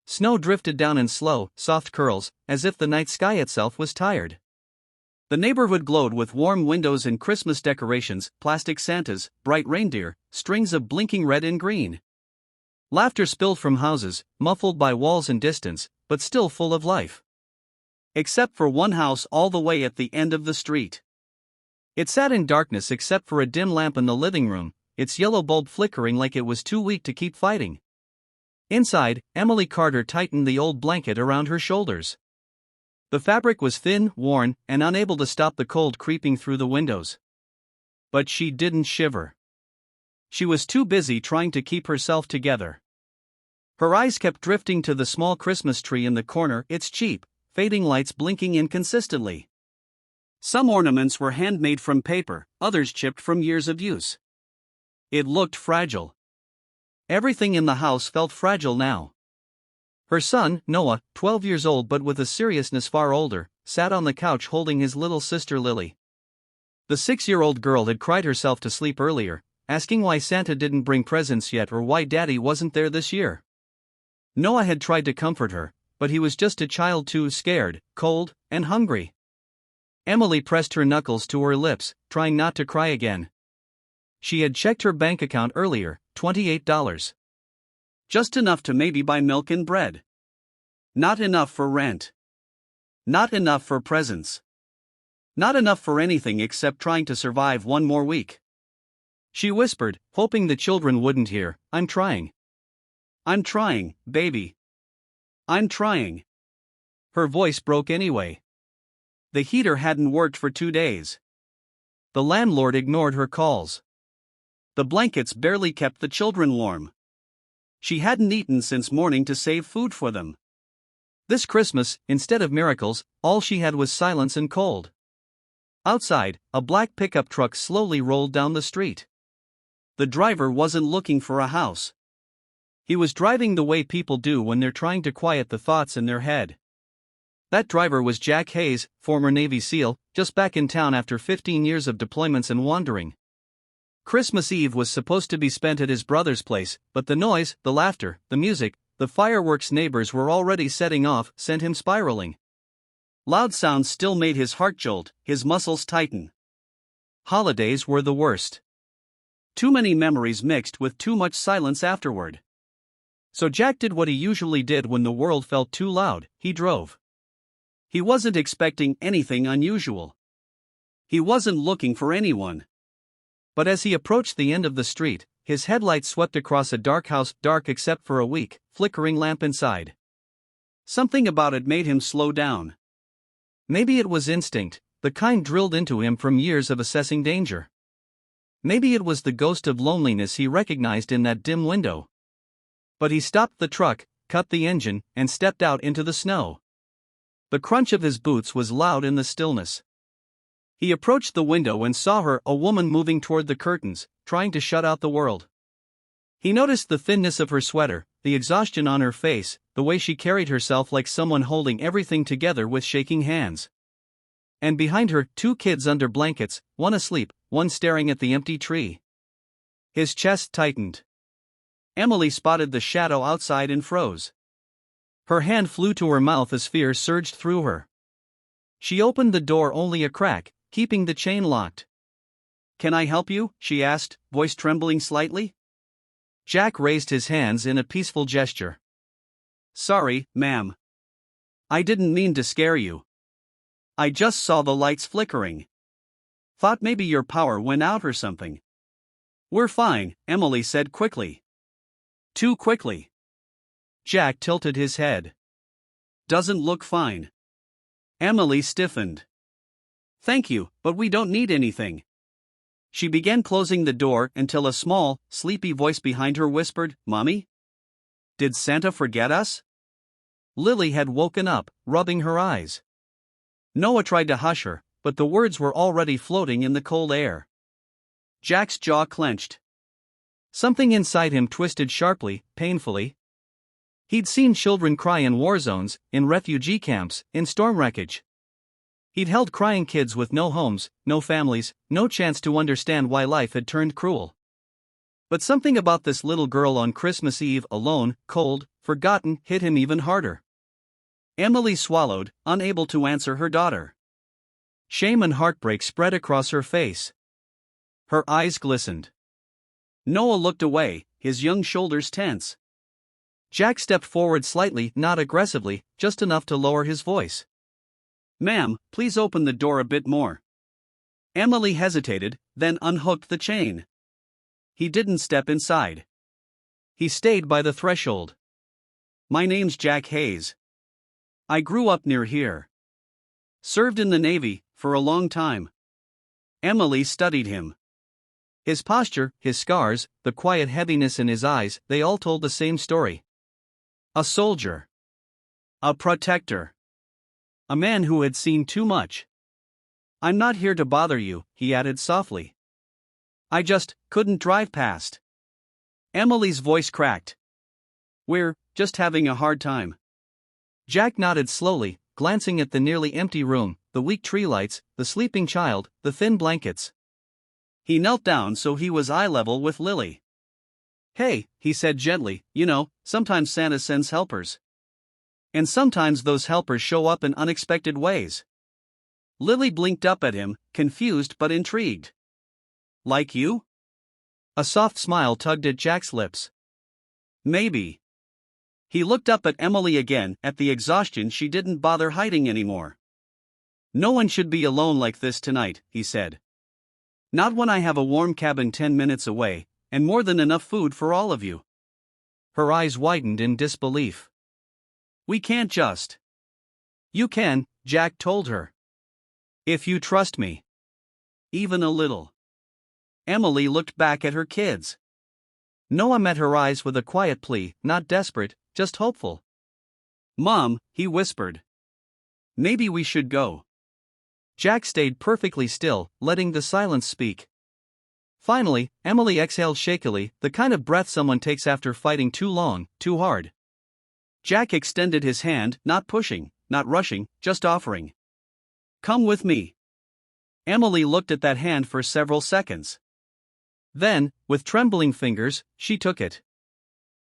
Snow drifted down in slow, soft curls, as if the night sky itself was tired. The neighborhood glowed with warm windows and Christmas decorations, plastic Santas, bright reindeer, strings of blinking red and green. Laughter spilled from houses, muffled by walls and distance, but still full of life. Except for one house all the way at the end of the street. It sat in darkness except for a dim lamp in the living room, its yellow bulb flickering like it was too weak to keep fighting. Inside, Emily Carter tightened the old blanket around her shoulders. The fabric was thin, worn, and unable to stop the cold creeping through the windows. But she didn't shiver. She was too busy trying to keep herself together. Her eyes kept drifting to the small Christmas tree in the corner, its cheap, fading lights blinking inconsistently. Some ornaments were handmade from paper, others chipped from years of use. It looked fragile. Everything in the house felt fragile now. Her son, Noah, 12 years old but with a seriousness far older, sat on the couch holding his little sister Lily. The 6-year-old girl had cried herself to sleep earlier, asking why Santa didn't bring presents yet or why Daddy wasn't there this year. Noah had tried to comfort her, but he was just a child too scared, cold, and hungry. Emily pressed her knuckles to her lips, trying not to cry again. She had checked her bank account earlier, $28. Just enough to maybe buy milk and bread. Not enough for rent. Not enough for presents. Not enough for anything except trying to survive one more week. She whispered, hoping the children wouldn't hear, "I'm trying. I'm trying, baby. I'm trying." Her voice broke anyway. The heater hadn't worked for 2 days. The landlord ignored her calls. The blankets barely kept the children warm. She hadn't eaten since morning to save food for them. This Christmas, instead of miracles, all she had was silence and cold. Outside, a black pickup truck slowly rolled down the street. The driver wasn't looking for a house. He was driving the way people do when they're trying to quiet the thoughts in their head. That driver was Jack Hayes, former Navy SEAL, just back in town after 15 years of deployments and wandering. Christmas Eve was supposed to be spent at his brother's place, but the noise, the laughter, the music, the fireworks neighbors were already setting off sent him spiraling. Loud sounds still made his heart jolt, his muscles tighten. Holidays were the worst. Too many memories mixed with too much silence afterward. So Jack did what he usually did when the world felt too loud, he drove. He wasn't expecting anything unusual. He wasn't looking for anyone. But as he approached the end of the street, his headlights swept across a dark house, dark except for a weak, flickering lamp inside. Something about it made him slow down. Maybe it was instinct, the kind drilled into him from years of assessing danger. Maybe it was the ghost of loneliness he recognized in that dim window. But he stopped the truck, cut the engine, and stepped out into the snow. The crunch of his boots was loud in the stillness. He approached the window and saw her, a woman moving toward the curtains, trying to shut out the world. He noticed the thinness of her sweater, the exhaustion on her face, the way she carried herself like someone holding everything together with shaking hands. And behind her, 2 kids under blankets, one asleep, one staring at the empty tree. His chest tightened. Emily spotted the shadow outside and froze. Her hand flew to her mouth as fear surged through her. She opened the door only a crack, keeping the chain locked. "Can I help you?" she asked, voice trembling slightly. Jack raised his hands in a peaceful gesture. "Sorry, ma'am. I didn't mean to scare you. I just saw the lights flickering. Thought maybe your power went out or something." "We're fine," Emily said quickly. Too quickly. Jack tilted his head. "Doesn't look fine." Emily stiffened. "Thank you, but we don't need anything." She began closing the door until a small, sleepy voice behind her whispered, "Mommy? Did Santa forget us?" Lily had woken up, rubbing her eyes. Noah tried to hush her, but the words were already floating in the cold air. Jack's jaw clenched. Something inside him twisted sharply, painfully. He'd seen children cry in war zones, in refugee camps, in storm wreckage. He'd held crying kids with no homes, no families, no chance to understand why life had turned cruel. But something about this little girl on Christmas Eve, alone, cold, forgotten, hit him even harder. Emily swallowed, unable to answer her daughter. Shame and heartbreak spread across her face. Her eyes glistened. Noah looked away, his young shoulders tense. Jack stepped forward slightly, not aggressively, just enough to lower his voice. "Ma'am, please open the door a bit more." Emily hesitated, then unhooked the chain. He didn't step inside. He stayed by the threshold. "My name's Jack Hayes. I grew up near here. Served in the Navy, for a long time." Emily studied him. His posture, his scars, the quiet heaviness in his eyes, they all told the same story. A soldier. A protector. A man who had seen too much. "I'm not here to bother you," he added softly. "I just couldn't drive past." Emily's voice cracked. "We're just having a hard time." Jack nodded slowly, glancing at the nearly empty room, the weak tree lights, the sleeping child, the thin blankets. He knelt down so he was eye level with Lily. "Hey," he said gently, "you know, sometimes Santa sends helpers. And sometimes those helpers show up in unexpected ways." Lily blinked up at him, confused but intrigued. "Like you?" A soft smile tugged at Jack's lips. "Maybe." He looked up at Emily again, at the exhaustion she didn't bother hiding anymore. "No one should be alone like this tonight," he said. "Not when I have a warm cabin 10 minutes away, and more than enough food for all of you." Her eyes widened in disbelief. "We can't just." "You can," Jack told her. "If you trust me. Even a little." Emily looked back at her kids. Noah met her eyes with a quiet plea, not desperate, just hopeful. "Mom," he whispered. "Maybe we should go." Jack stayed perfectly still, letting the silence speak. Finally, Emily exhaled shakily, the kind of breath someone takes after fighting too long, too hard. Jack extended his hand, not pushing, not rushing, just offering. "Come with me." Emily looked at that hand for several seconds. Then, with trembling fingers, she took it.